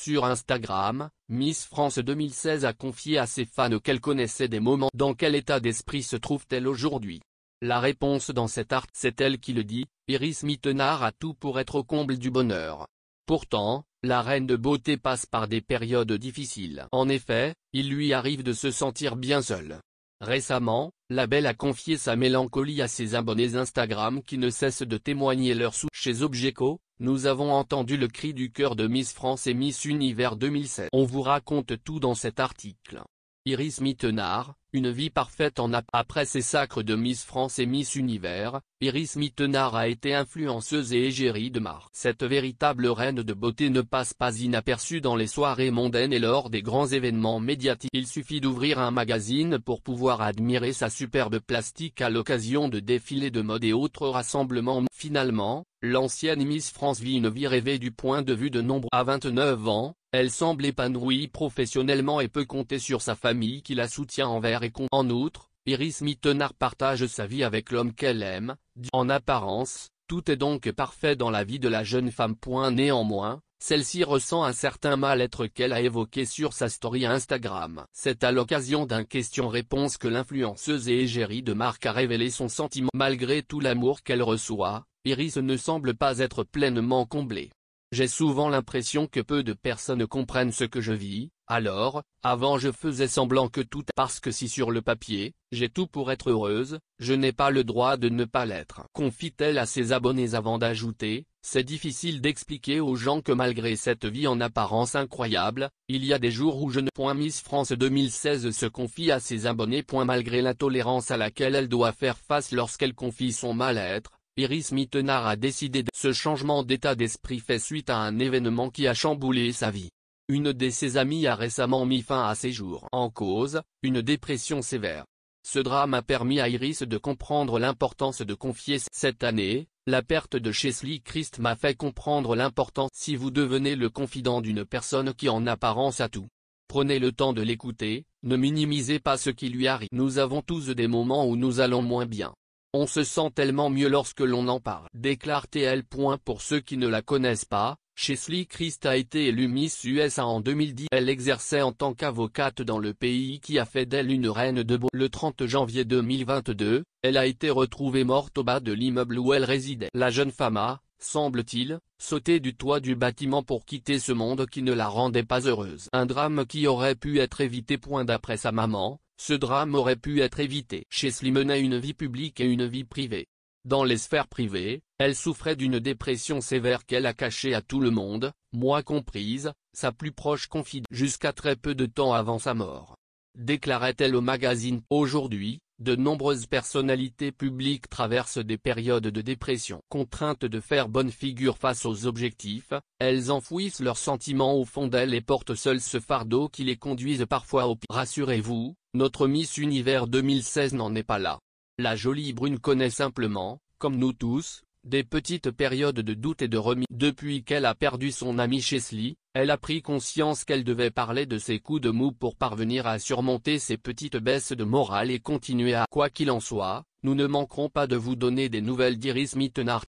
Sur Instagram, Miss France 2016 a confié à ses fans qu'elle connaissait des moments. Dans quel état d'esprit se trouve-t-elle aujourd'hui? La réponse dans cet art, c'est elle qui le dit. Iris Mittenard a tout pour être au comble du bonheur. Pourtant, la reine de beauté passe par des périodes difficiles. En effet, il lui arrive de se sentir bien seule. Récemment, la belle a confié sa mélancolie à ses abonnés Instagram qui ne cessent de témoigner leur soutien. Chez Objeco, nous avons entendu le cri du cœur de Miss France et Miss Univers 2007. On vous raconte tout dans cet article. Iris Mittenard, une vie parfaite après ses sacres de Miss France et Miss Univers, Iris Mittenard a été influenceuse et égérie de marque. Cette véritable reine de beauté ne passe pas inaperçue dans les soirées mondaines et lors des grands événements médiatiques. Il suffit d'ouvrir un magazine pour pouvoir admirer sa superbe plastique à l'occasion de défilés de mode et autres rassemblements. Finalement, l'ancienne Miss France vit une vie rêvée du point de vue de nombreux. À 29 ans, elle semble épanouie professionnellement et peut compter sur sa famille qui la soutient envers et contre. En outre, Iris Mittenard partage sa vie avec l'homme qu'elle aime. En apparence, tout est donc parfait dans la vie de la jeune femme. Néanmoins, celle-ci ressent un certain mal-être qu'elle a évoqué sur sa story Instagram. C'est à l'occasion d'un question-réponse que l'influenceuse et égérie de marque a révélé son sentiment. Malgré tout l'amour qu'elle reçoit, Iris ne semble pas être pleinement comblée. J'ai souvent l'impression que peu de personnes comprennent ce que je vis, alors, avant je faisais semblant que tout parce que si sur le papier, j'ai tout pour être heureuse, je n'ai pas le droit de ne pas l'être. Confie-t-elle à ses abonnés avant d'ajouter, c'est difficile d'expliquer aux gens que malgré cette vie en apparence incroyable, il y a des jours où je ne. Miss France 2016 se confie à ses abonnés. Malgré l'intolérance à laquelle elle doit faire face lorsqu'elle confie son mal-être, Iris Mittenard a décidé de. Ce changement d'état d'esprit fait suite à un événement qui a chamboulé sa vie. Une de ses amies a récemment mis fin à ses jours. En cause, une dépression sévère. Ce drame a permis à Iris de comprendre l'importance de confier. Cette année, la perte de Cheslie Kryst m'a fait comprendre l'importance. Si vous devenez le confident d'une personne qui en apparence a tout, prenez le temps de l'écouter, ne minimisez pas ce qui lui arrive. Nous avons tous des moments où nous allons moins bien. On se sent tellement mieux lorsque l'on en parle. Déclare TL. Pour ceux qui ne la connaissent pas, Cheslie Kryst a été élue Miss USA en 2010. Elle exerçait en tant qu'avocate dans le pays qui a fait d'elle une reine de beauté. Le 30 janvier 2022, elle a été retrouvée morte au bas de l'immeuble où elle résidait. La jeune femme a, semble-t-il, sauté du toit du bâtiment pour quitter ce monde qui ne la rendait pas heureuse. Un drame qui aurait pu être évité. D'après sa maman, ce drame aurait pu être évité. Cheslie menait une vie publique et une vie privée. Dans les sphères privées, elle souffrait d'une dépression sévère qu'elle a cachée à tout le monde, moi comprise, sa plus proche confidente. Jusqu'à très peu de temps avant sa mort. Déclarait-elle au magazine. Aujourd'hui, de nombreuses personnalités publiques traversent des périodes de dépression. Contraintes de faire bonne figure face aux objectifs, elles enfouissent leurs sentiments au fond d'elles et portent seules ce fardeau qui les conduise parfois au pire. Rassurez-vous, notre Miss Univers 2016 n'en est pas là. La jolie brune connaît simplement, comme nous tous, des petites périodes de doute et de remise. Depuis qu'elle a perdu son amie Cheslie, elle a pris conscience qu'elle devait parler de ses coups de mou pour parvenir à surmonter ces petites baisses de morale et continuer à. Quoi qu'il en soit, nous ne manquerons pas de vous donner des nouvelles d'Iris Mittenard.